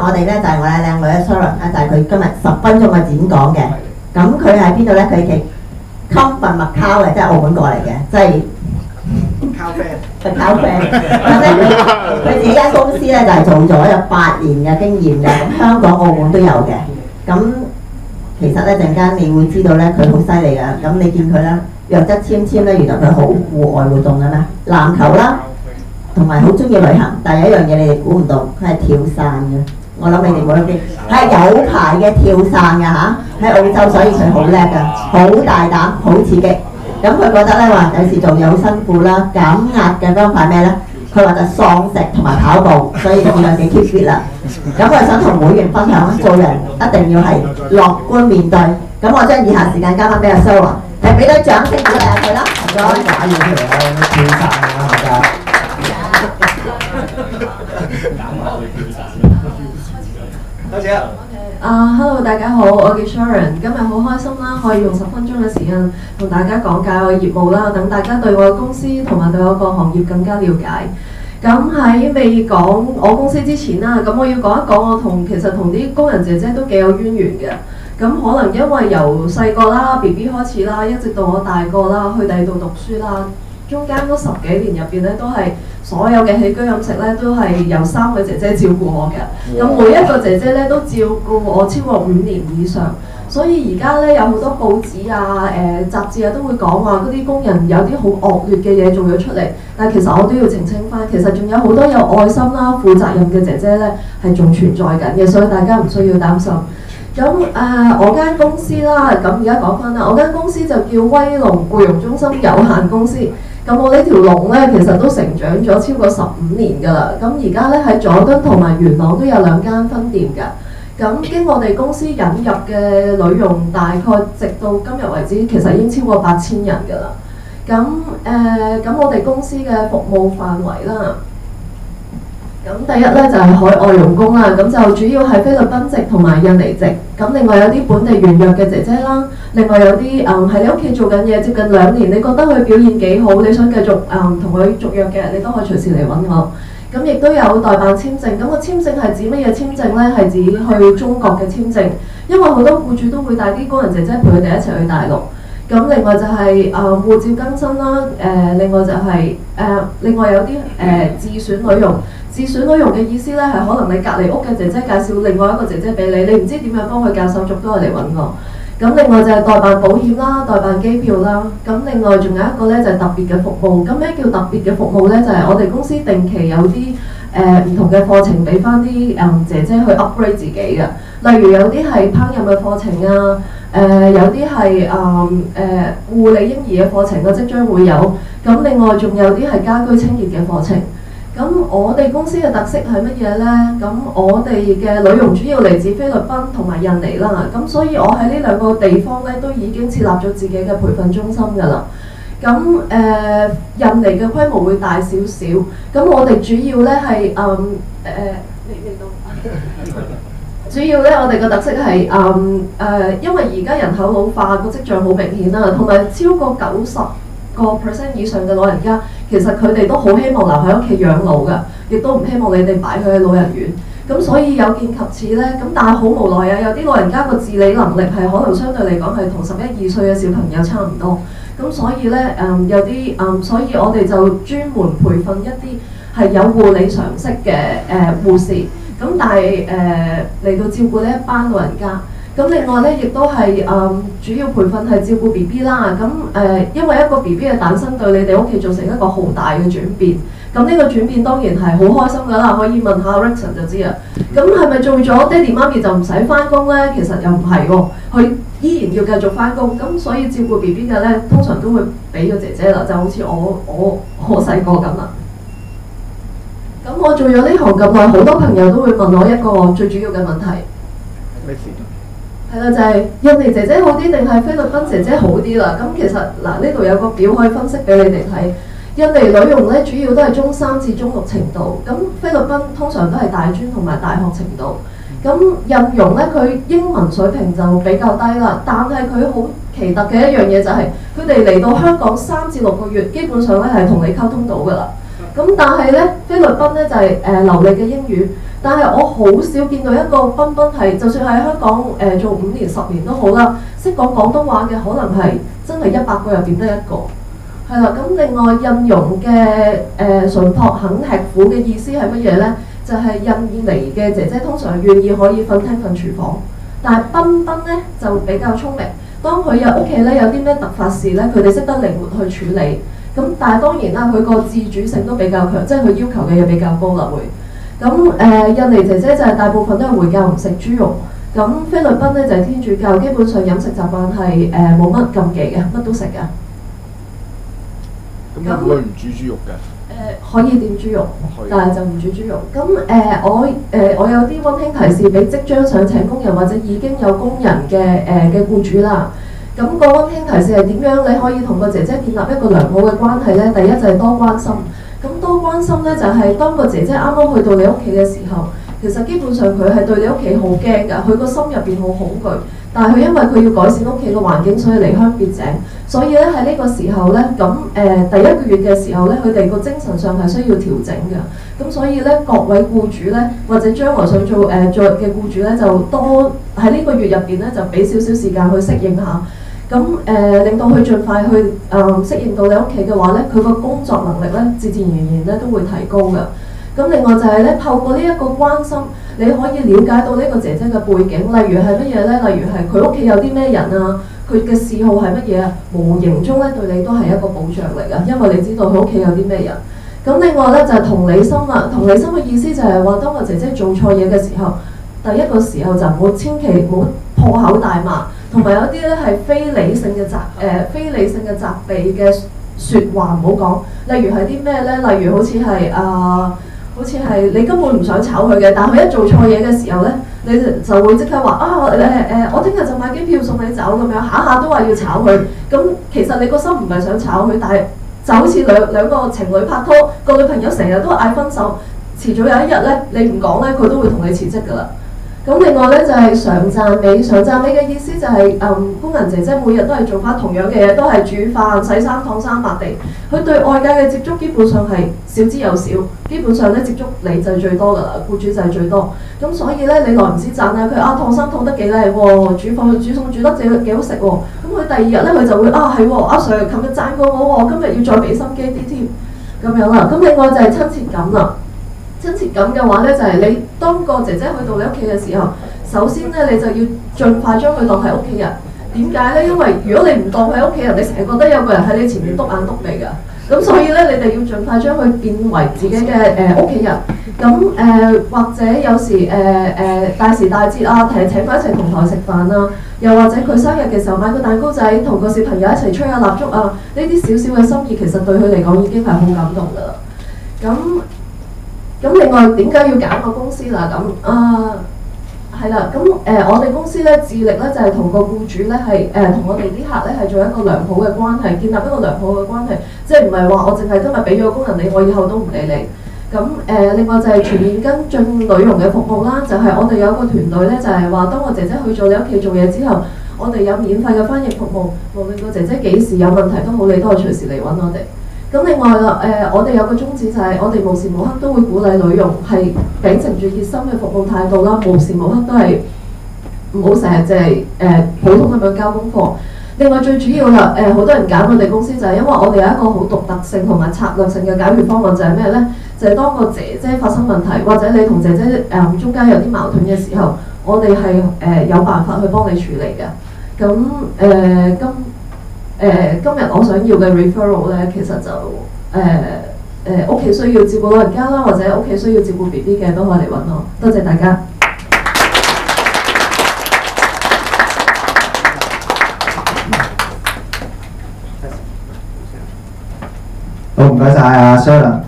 我哋咧就係我哋靚女嘅 Sharon 咧，就係佢今日10分鐘嘅演講嘅。咁佢喺邊度咧？佢其 come from Macau 嘅，即係澳門過嚟嘅，即係 Macau friend。咁咧佢自己間公司咧就係做咗有8年嘅經驗嘅，咁香港、澳門都有嘅。咁其實咧陣間你會知道咧佢好犀利㗎。咁你見佢咧弱質纖纖咧，原來佢好戶外活動嘅咩？籃球啦。同埋好中意旅行，但係有一樣嘢你哋估唔到，佢係跳傘嘅。我諗你哋冇得知，係有牌嘅跳傘㗎嚇，喺澳洲，所以佢好叻㗎，好大膽，好刺激。咁佢覺得咧話有時做嘢好辛苦啦，減壓嘅方法咩咧？佢話就喪食同埋跑步，所以你見佢幾 keep fit 啦。咁我想同會員分享，做人一定要係樂觀面對。咁我將以下時間交翻俾阿 Sharon，俾多掌聲鼓勵下佢啦。唔該。打嘢出嚟啦，跳傘啊，大家。多謝。Hello， 大家好，我叫 Sharon， 今日好開心啦，可以用10分鐘嘅時間同大家講解我嘅業務啦，等大家對我嘅公司同埋對我個行業更加了解。咁喺未講我公司之前啦，咁我要講一講我其實同啲工人姐姐都幾有淵源嘅。咁可能因為由細個啦 BB 開始啦，一直到我大個啦，去第二度讀書啦，中間嗰10幾年入邊咧，都係所有嘅起居飲食咧，都係由3位姐姐照顧我嘅。咁每一個姐姐咧都照顧我超過5年以上，所以而家咧有好多報紙啊、雜誌啊都會講話嗰啲工人有啲好惡劣嘅嘢做咗出嚟，但係其實我都要澄清翻，其實仲有好多有愛心啦、負責任嘅姐姐咧係仲存在緊嘅，所以大家唔需要擔心。咁我間公司啦，咁而家講翻啦，我間公司就叫威龍僱傭中心有限公司。咁我呢條龍咧，其實都成長咗超過15年㗎啦。咁而家咧喺佐敦同埋元朗都有2間分店㗎。咁經我哋公司引入嘅女傭，大概直到今日為止，其實已經超過8000人㗎啦。咁我哋公司嘅服務範圍啦。咁第一咧就係海外傭工啦，咁就主要係菲律賓籍同埋印尼籍，咁另外有啲本地原約嘅姐姐啦，另外有啲喺你屋企做緊嘢接近2年，你覺得佢表現幾好，你想繼續同佢續約嘅，你都可以隨時嚟揾我。咁亦都有代辦簽證，咁個簽證係指乜嘢簽證呢？係指去中國嘅簽證，因為好多僱主都會帶啲工人姐姐陪佢哋一齊去大陸。咁另外就係護照更新啦，另外就係另外有啲自選女傭。自選女傭嘅意思咧係可能你隔離屋嘅姐姐介紹另外一個姐姐俾你，你唔知點樣幫佢教手續都係嚟揾我。咁另外就係代辦保險啦、代辦機票啦。咁另外仲有一個咧就係特別嘅服務。咁咩叫特別嘅服務咧？就係我哋公司定期有啲唔同嘅課程俾翻啲姐姐去 upgrade 自己嘅。例如有啲係烹飪嘅課程啊，有啲係護理嬰兒嘅課程啊，即將會有。咁另外仲有啲係家居清潔嘅課程。咁我哋公司嘅特色係乜嘢呢？咁我哋嘅女傭主要嚟自菲律賓同埋印尼啦，咁所以我喺呢2個地方咧都已經設立咗自己嘅培訓中心㗎啦。咁印尼嘅規模會大少少，咁我哋主要咧係主要咧我哋嘅特色係因為而家人口老化個跡象好明顯啦，同埋超過90% 以上嘅老人家，其實佢哋都好希望留喺屋企養老㗎，亦都唔希望你哋擺佢喺老人院。咁所以有見及此呢，咁但係好無奈啊！有啲老人家個自理能力係可能相對嚟講係同11、12歲嘅小朋友差唔多。咁所以呢，有啲所以我哋就專門培訓一啲係有護理常識嘅護士。咁但係嚟到照顧呢一班老人家。咁另外咧，亦都係主要培訓係照顧 BB 啦。咁因為一個 BB 嘅誕生對你哋屋企造成一個好大嘅轉變。咁呢個轉變當然係好開心㗎啦，可以問下 Rickson 就知啦。咁係咪做咗爹哋媽咪就唔使翻工咧？其實又唔係喎，佢依然要繼續翻工。咁所以照顧 BB 嘅咧，通常都會俾個姐姐啦，就好似我細個咁啦。咁我做咗呢行咁耐，好多朋友都會問我一個最主要嘅問題。咩事？係啦，就係印尼姐姐好啲定係菲律賓姐姐好啲啦？咁其實嗱，呢度有個表可以分析俾你哋睇。印尼女傭咧主要都係中3至中6程度，咁菲律賓通常都係大專同埋大學程度。咁印傭咧佢英文水平就比較低啦，但係佢好奇特嘅一樣嘢就係佢哋嚟到香港3至6個月，基本上咧係同你溝通到㗎啦。咁但係咧菲律賓咧就係流利嘅英語。但係我好少見到一個賓賓係，就算喺香港做5年10年都好啦，識講廣東話嘅可能係真係100個入邊得1個。係啦，咁另外印傭嘅純樸肯吃苦嘅意思係乜嘢呢？就係印尼嘅姐姐通常願意可以瞓廳瞓廚房，但係賓賓呢就比較聰明。當佢屋企咧有啲咩突發事咧，佢哋識得靈活去處理。咁但係當然啦，佢個自主性都比較強，即係佢要求嘅嘢比較高啦會。咁印尼姐姐就係大部分都係回教唔食豬肉。咁菲律賓咧就係天主教，基本上飲食習慣係冇乜禁忌嘅，乜都食嘅。咁會唔煮豬肉嘅？可以點豬肉，但係就唔煮豬肉。咁我有啲溫馨提示俾即將想請工人或者已經有工人嘅僱主啦。咁個溫馨提示係點樣？你可以同個姐姐建立一個良好嘅關係呢。第一就係多關心。咁多關心呢，就係當個姐姐啱啱去到你屋企嘅時候，其實基本上佢係對你屋企好驚㗎，佢個心入邊好恐懼。但係佢因為佢要改善屋企嘅環境，所以離鄉別井。所以咧喺呢個時候咧，咁第1個月嘅時候咧，佢哋個精神上係需要調整嘅。咁所以咧，各位僱主咧，或者將來想做嘅僱主咧，就多喺呢個月入邊咧，就俾少少時間去適應下。咁令到佢盡快去適應到你屋企嘅話咧，佢個工作能力咧，自然而然咧都會提高嘅。咁另外就係咧，透過呢一個關心，你可以了解到呢個姐姐嘅背景，例如係乜嘢咧？例如係佢屋企有啲咩人啊，佢嘅嗜好係乜嘢啊？無形中咧對你都係一個保障嚟㗎，因為你知道佢屋企有啲咩人。咁另外咧就係同理心啦。同理心嘅意思就係話，當個姐姐做錯嘢嘅時候，第一個時候就唔好千祈唔好破口大罵，同埋有啲咧係非理性嘅責備嘅説話唔好講。例如係啲咩咧？例如好似係你根本唔想炒佢嘅，但係佢一做錯嘢嘅時候咧，你就會即刻話我聽日就買機票送你走咁樣，下下都話要炒佢。咁其實你個心唔係想炒佢，但係就好似兩個情侶拍拖，個女朋友成日都嗌分手，遲早有一日咧，你唔講咧，佢都會同你辭職㗎啦。咁另外咧就係常讚美，常讚美嘅意思就係工人姐姐每日都係做翻同樣嘅嘢，都係煮飯、洗衫、燙衫、抹地。佢對外界嘅接觸基本上係少之又少，基本上咧接觸你就係最多㗎啦，僱主就係最多。咁所以咧你耐唔時讚下佢燙衫燙得幾靚喎，煮餸煮得幾好食喎。咁佢第2日咧佢就會係喎，阿 Sir 琴日讚過我，今日要再俾心機啲添咁樣啦。咁另外就係親切感啦。親切感嘅話咧，就係你當個姐姐去到你屋企嘅時候，首先咧你就要盡快將佢當係屋企人。點解咧？因為如果你唔當佢係屋企人，你成日覺得有個人喺你前面篤眼篤鼻㗎。咁所以咧，你哋要盡快將佢變為自己嘅屋企人。咁或者有時大時大節啊，請佢一齊同台食飯啊，又或者佢生日嘅時候買個蛋糕仔，同個小朋友一齊吹下蠟燭啊，呢啲少少嘅心意，其實對佢嚟講已經係好感動㗎啦。咁另外點解要揀個公司啦？係啦，我哋公司咧致力咧就係同個僱主咧係同我哋啲客咧係做一個良好嘅關係，建立一個良好嘅關係，即係唔係話我淨係今日俾咗個工人你，我以後都唔理你。另外就係全面跟進女傭嘅服務啦，就係我哋有一個團隊咧，就係話當個姐姐去咗你屋企做嘢之後，我哋有免費嘅翻譯服務，無論個姐姐幾時有問題都好，你都係隨時嚟揾我哋。咁另外我哋有個宗旨就係我哋無時無刻都會鼓勵女傭係秉承住熱心嘅服務態度啦，無時無刻都係唔好成日淨係普通咁樣交功課。另外最主要啦，好多人揀我哋公司就係因為我哋有一個好獨特性同埋策略性嘅解決方案，就係咩呢？就係當個姐姐發生問題，或者你同姐姐中間有啲矛盾嘅時候，我哋係有辦法去幫你處理嘅。今日我想要嘅 referral 咧，其實就屋企需要照顧老人家啦，或者屋企需要照顧 BB 嘅都可以嚟揾我。多謝大家。好，唔該晒阿 Sharon。